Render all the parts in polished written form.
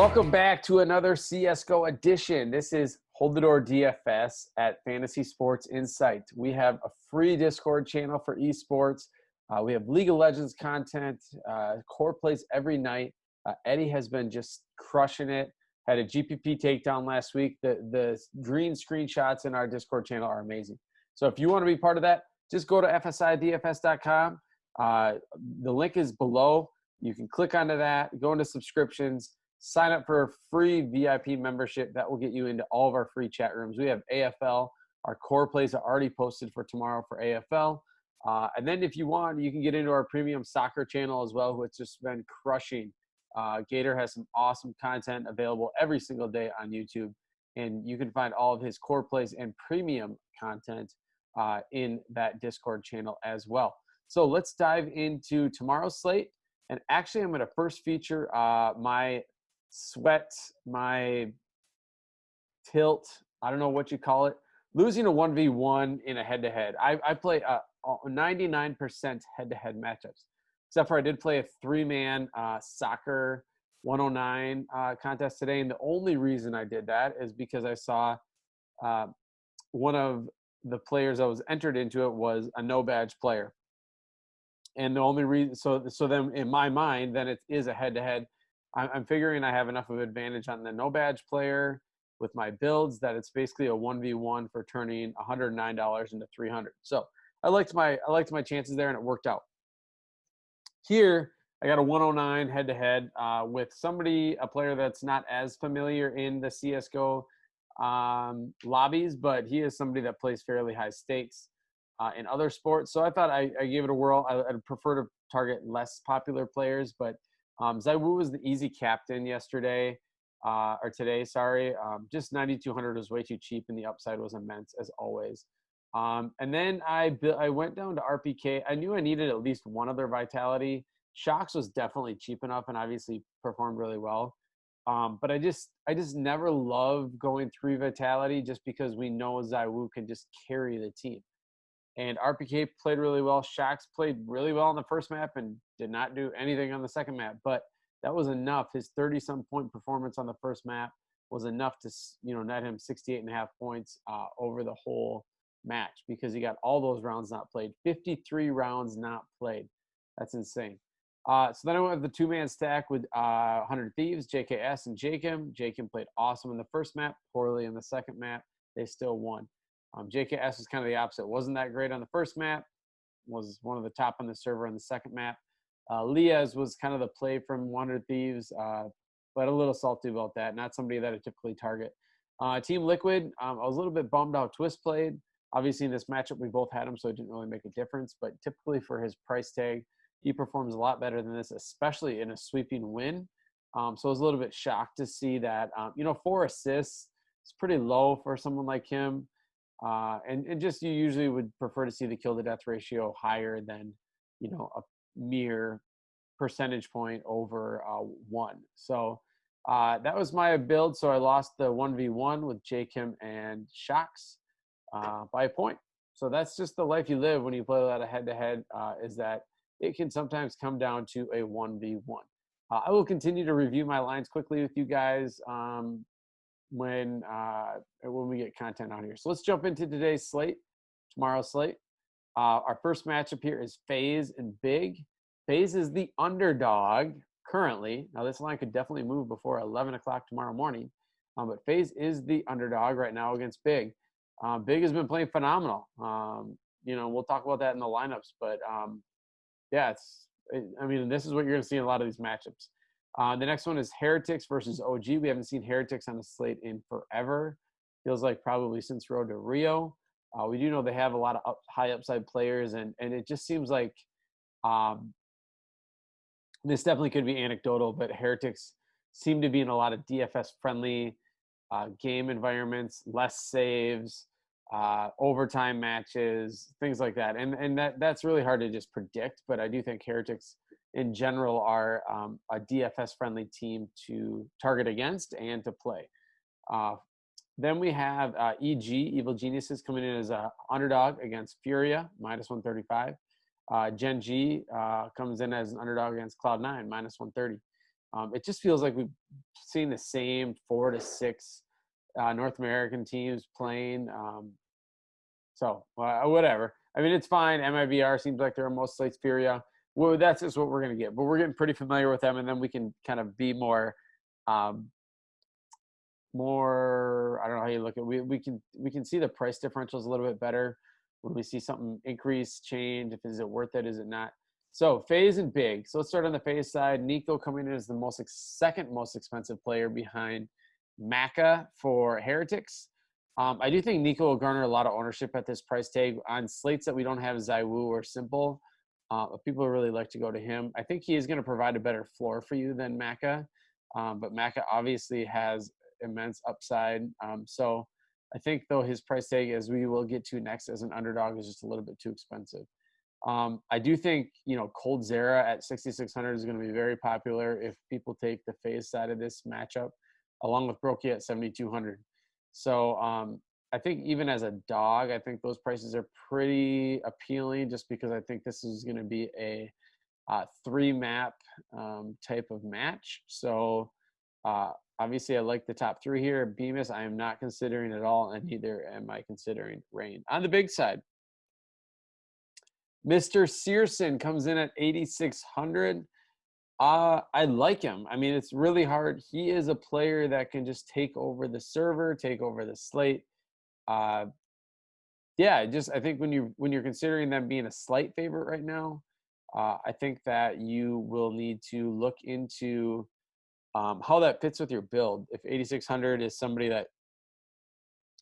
Welcome back to another CSGO edition. This is Hold the Door DFS at Fantasy Sports Insight. We have a free Discord channel for esports. We have League of Legends content, core plays every night. Eddie has been just crushing it. Had a GPP takedown last week. The green screenshots in our Discord channel are amazing. So if you want to be part of that, just go to fsidfs.com. The link is below. You can click onto that, go into subscriptions, sign up for a free VIP membership. That will get you into all of our free chat rooms. We have AFL. Our core plays are already posted for tomorrow for AFL. And then if you want, you can get into our premium soccer channel as well, which has been crushing. Gator has some awesome content available every single day on YouTube. And you can find all of his core plays and premium content in that Discord channel as well. So let's dive into tomorrow's slate. And actually, I'm going to first feature my sweat, my tilt, I don't know what you call it, losing a 1v1 in a head-to-head. I play 99% head-to-head matchups, except for I did play a three-man soccer 109 contest today. And the only reason I did that is because I saw one of the players I was entered into it was a no-badge player. And the only reason, so then in my mind, then it is a head-to-head. I'm figuring I have enough of an advantage on the no-badge player with my builds that it's basically a 1v1 for turning $109 into $300. So I liked my chances there, and it worked out. Here, I got a 109 head-to-head with a player that's not as familiar in the CSGO lobbies, but he is somebody that plays fairly high stakes in other sports. So I thought I gave it a whirl. I'd prefer to target less popular players, but Zaiwu was the easy captain yesterday, or today, sorry. Just 9,200 was way too cheap, and the upside was immense, as always. And then I went down to RPK. I knew I needed at least one other Vitality. Shox was definitely cheap enough and obviously performed really well. But I just never love going 3 Vitality just because we know Zaiwu can just carry the team. And RPK played really well. Shox played really well on the first map and did not do anything on the second map. But that was enough. His 30-some point performance on the first map was enough to, net him 68.5 points over the whole match because he got all those rounds not played. 53 rounds not played. That's insane. So then I went with the two-man stack with 100 Thieves, JKS, and Jakim. Jakim played awesome in the first map, poorly in the second map. They still won. JKS was kind of the opposite. Wasn't that great on the first map. Was one of the top on the server on the second map. Liaz was kind of the play from 100 Thieves, but a little salty about that. Not somebody that I typically target. Team Liquid, I was a little bit bummed how Twist played. Obviously, in this matchup, we both had him, so it didn't really make a difference. But typically for his price tag, he performs a lot better than this, especially in a sweeping win. So I was a little bit shocked to see that. 4 assists is pretty low for someone like him. And just you usually would prefer to see the kill to death ratio higher than, a mere percentage point over 1. So that was my build. So I lost the 1v1 with Jakim and Shox by a point. So that's just the life you live when you play a lot of head-to-head, is that it can sometimes come down to a 1v1. I will continue to review my lines quickly with you guys when we get content on here. So let's jump into today's slate, tomorrow's slate. Our first matchup here is FaZe and Big. FaZe is the underdog currently. Now this line could definitely move before 11 o'clock tomorrow morning, but FaZe is the underdog right now against Big. Big has been playing phenomenal. We'll talk about that in the lineups, but this is what you're going to see in a lot of these matchups. The next one is Heretics versus OG. We haven't seen Heretics on the slate in forever. Feels like probably since Road to Rio. We do know they have a lot of high upside players, and it just seems like this definitely could be anecdotal, but Heretics seem to be in a lot of DFS-friendly game environments, less saves, overtime matches, things like that. And that's really hard to just predict, but I do think Heretics in general are a DFS-friendly team to target against and to play. Then we have EG, Evil Geniuses, coming in as an underdog against Furia, minus 135. Gen G comes in as an underdog against Cloud9, minus 130. It just feels like we've seen the same 4 to 6 North American teams playing. So whatever. I mean, it's fine. MIBR seems like they're most Slate's Furia. Well, that's just what we're going to get. But we're getting pretty familiar with them, and then we can kind of be more I don't know how you look at it. We can see the price differentials a little bit better when we see something increase, change. If is it worth it? Is it not? So phase and big. So let's start on the phase side. Nico coming in as the second most expensive player behind Maka for Heretics. I do think Nico will garner a lot of ownership at this price tag on slates that we don't have Zaiwu or Simple. People really like to go to him. I think he is going to provide a better floor for you than Maka, but Maka obviously has immense upside. So I think, though, his price tag, as we will get to next as an underdog, is just a little bit too expensive. I do think, Cold Zera at 6,600 is going to be very popular if people take the phase side of this matchup, along with Brokey at 7,200. So I think even as a dog, I think those prices are pretty appealing just because I think this is going to be a 3-map type of match. So obviously, I like the top 3 here. Bemis, I am not considering at all, and neither am I considering Rain. On the big side, Mr. Searson comes in at 8,600. I like him. I mean, it's really hard. He is a player that can just take over the server, take over the slate. I think when you're considering them being a slight favorite right now, I think that you will need to look into how that fits with your build. If 8,600 is somebody that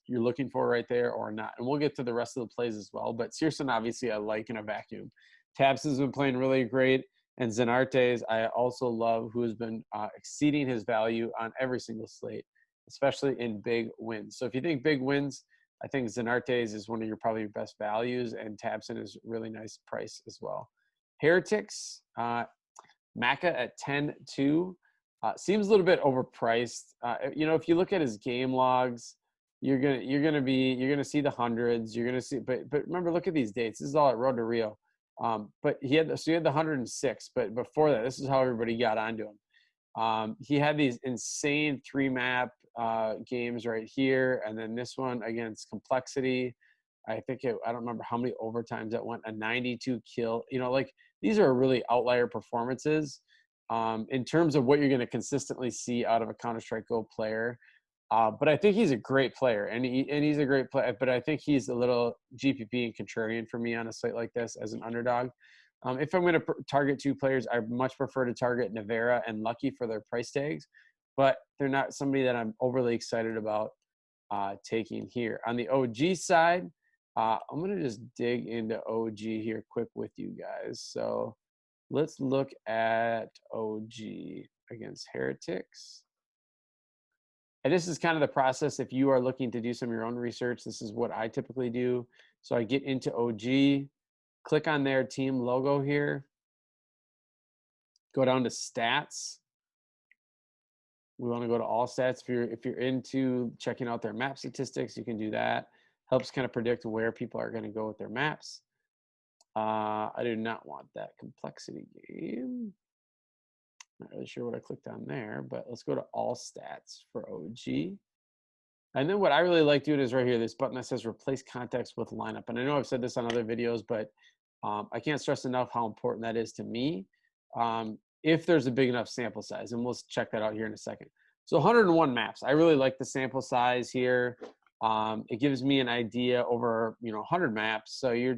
you're looking for right there or not. And we'll get to the rest of the plays as well. But Searson, obviously, I like in a vacuum. Tabs has been playing really great. And Zenartes, I also love, who has been exceeding his value on every single slate, especially in big wins. So if you think big wins, I think Zenartes is one of your probably your best values, and Tabson is really nice price as well. Heretics, Maka at 10-2. Seems a little bit overpriced. If you look at his game logs, you're gonna see the hundreds. You're gonna see, but remember, look at these dates. This is all at Road to Rio. But he had the 106. But before that, this is how everybody got onto him. He had these insane 3-map games right here, and then this one against Complexity. I don't remember how many overtimes that went. A 92 kill. These are really outlier performances in terms of what you're going to consistently see out of a Counter-Strike Go player. But I think he's a great player, and he's a great player. But I think he's a little GPP and contrarian for me on a site like this as an underdog. If I'm going to target 2 players, I much prefer to target Nevera and Lucky for their price tags, but they're not somebody that I'm overly excited about taking here. On the OG side, I'm going to just dig into OG here quick with you guys. So let's look at OG against Heretics. And this is kind of the process. If you are looking to do some of your own research, this is what I typically do. So I get into OG, click on their team logo here, go down to stats. We want to go to all stats. If you're into checking out their map statistics, you can do that. Helps kind of predict where people are going to go with their maps. I do not want that complexity game. Not really sure what I clicked on there, but let's go to all stats for OG. And then what I really like doing is right here, this button that says replace context with lineup. And I know I've said this on other videos, but I can't stress enough how important that is to me if there's a big enough sample size. And we'll check that out here in a second. So 101 maps. I really like the sample size here. It gives me an idea over 100 maps. So you're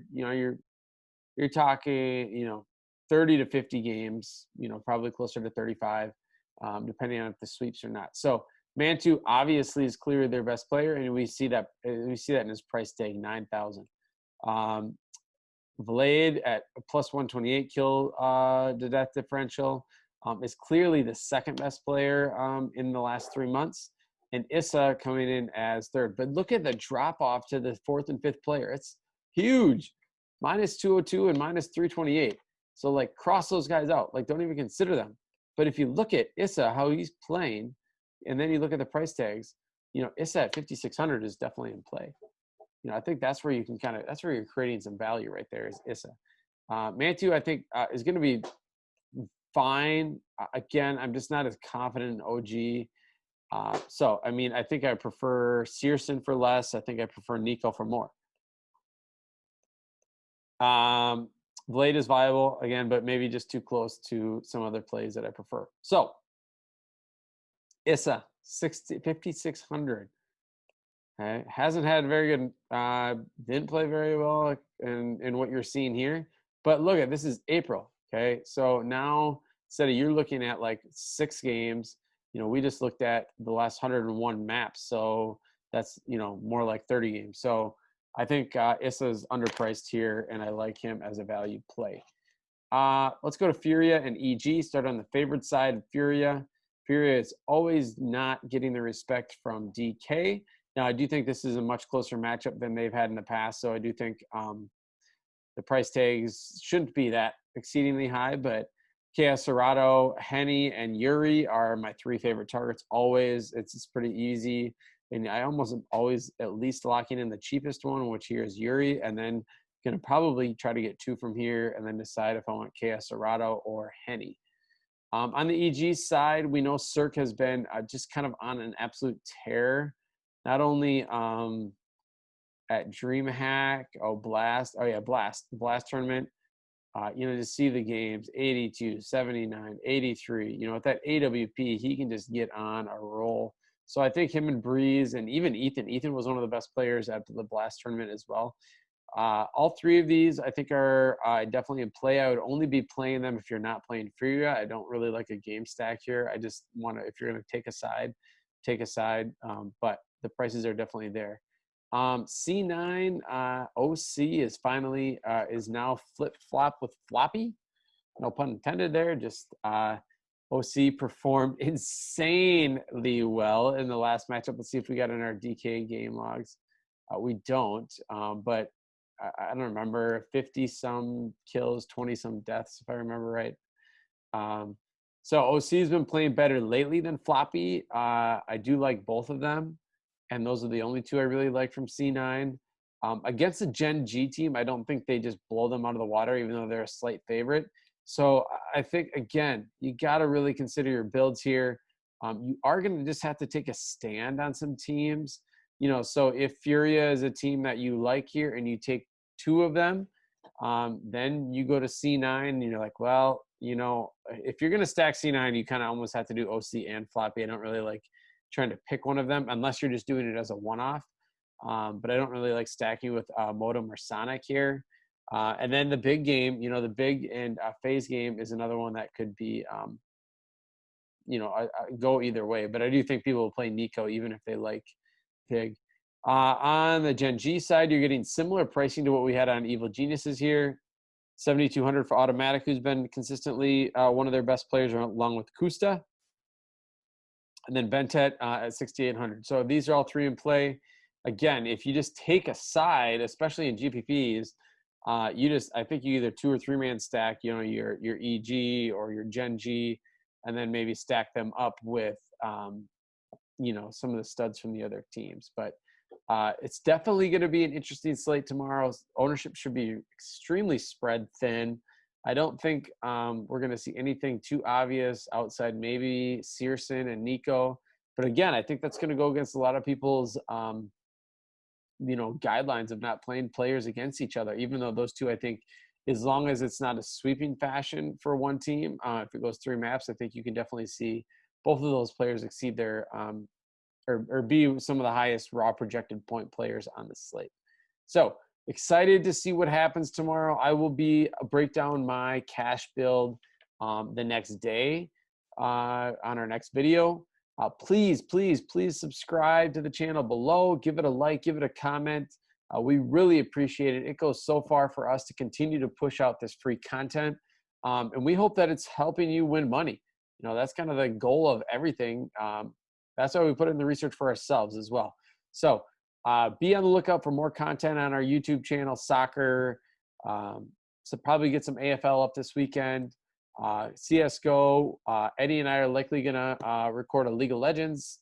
talking 30 to 50 games, probably closer to 35, depending on if the sweeps or not. So Mantu obviously is clearly their best player, and we see that in his price tag, 9,000. Vlade at a plus 128 kill to death differential is clearly the second best player in the last 3 months, and Issa coming in as third. But look at the drop off to the 4th and 5th player. It's huge, minus 202 and minus 328. So cross those guys out. Don't even consider them. But if you look at Issa, how he's playing, and then you look at the price tags, Issa at 5,600 is definitely in play. I think that's where you can that's where you're creating some value right there is Issa. Mantu, I think, is going to be fine. Again, I'm just not as confident in OG. So, I mean, I think I prefer Searson for less. I think I prefer Nico for more. Blade is viable again, but maybe just too close to some other plays that I prefer. So, Issa, 5,600. Okay. Hasn't had very good, didn't play very well in what you're seeing here. But look at this is April. Okay. So now instead of you're looking at like 6 games, we just looked at the last 101 maps. So that's, more like 30 games. So I think Issa's underpriced here, and I like him as a value play. Let's go to Furia and EG. Start on the favorite side. Furia is always not getting the respect from DK. Now, I do think this is a much closer matchup than they've had in the past. So I do think the price tags shouldn't be that exceedingly high. But Chaos Serrato, Henny, and Yuri are my 3 favorite targets always. It's pretty easy. And I almost always at least locking in the cheapest one, which here is Yuri, and then going to probably try to get 2 from here and then decide if I want Chaos Serrato or Henny. On the EG side, we know Cirque has been just kind of on an absolute tear. Not only at DreamHack, Blast, the Blast tournament, to see the games, 82, 79, 83, with that AWP, he can just get on a roll. So I think him and Breeze and even Ethan was one of the best players at the Blast tournament as well. All 3 of these I think are definitely in play. I would only be playing them if you're not playing Furia. I don't really like a game stack here. I just want to, if you're going to take a side, take a side. But the prices are definitely there. C9 OC is finally is now flip flop with floppy. No pun intended there. Just OC performed insanely well in the last matchup. Let's see if we got in our DK game logs. We don't, but I don't remember, 50-some kills, 20-some deaths, if I remember right. So OC's been playing better lately than Floppy. I do like both of them, and those are the only 2 I really like from C9. Against the Gen G team, I don't think they just blow them out of the water, even though they're a slight favorite. So I think, again, you got to really consider your builds here. You are going to just have to take a stand on some teams. So if Furia is a team that you like here and you take 2 of them, then you go to C9 and you're like, well, if you're going to stack C9, you kind of almost have to do OC and Floppy. I don't really like trying to pick one of them unless you're just doing it as a one-off. But I don't really like stacking with Modem or Sonic here. And then the big game, the big and phase game is another one that could be, go either way. But I do think people will play Nico even if they like Pig. On the Gen G side, you're getting similar pricing to what we had on Evil Geniuses here. 7,200 for Automatic, who's been consistently one of their best players, along with Kusta. And then Bentet at 6,800. So these are all 3 in play. Again, if you just take a side, especially in GPPs, I think you either 2 or 3 man stack, your EG or your Gen G, and then maybe stack them up with, some of the studs from the other teams. But it's definitely going to be an interesting slate tomorrow. Ownership should be extremely spread thin. I don't think we're going to see anything too obvious outside maybe Searson and Nico. But again, I think that's going to go against a lot of people's, guidelines of not playing players against each other, even though those 2, I think, as long as it's not a sweeping fashion for one team, if it goes 3 maps, I think you can definitely see both of those players exceed their or be some of the highest raw projected point players on the slate. So excited to see what happens tomorrow. I will break down my cash build the next day on our next video. Please subscribe to the channel below. Give it a like, give it a comment. We really appreciate it. It goes so far for us to continue to push out this free content. And we hope that it's helping you win money. That's kind of the goal of everything. That's why we put in the research for ourselves as well. So be on the lookout for more content on our YouTube channel, soccer. So probably get some AFL up this weekend. CSGO, Eddie and I are likely going to record a League of Legends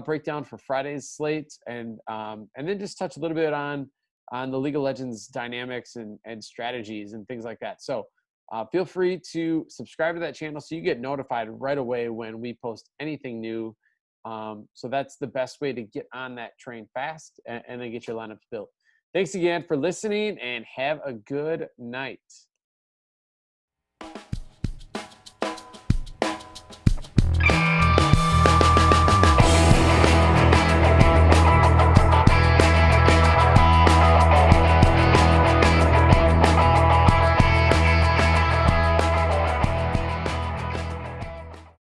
breakdown for Friday's slate, and then just touch a little bit on the League of Legends dynamics and strategies and things like that. So Feel free to subscribe to that channel so you get notified right away when we post anything new. So that's the best way to get on that train fast and then get your lineups built. Thanks again for listening, and have a good night.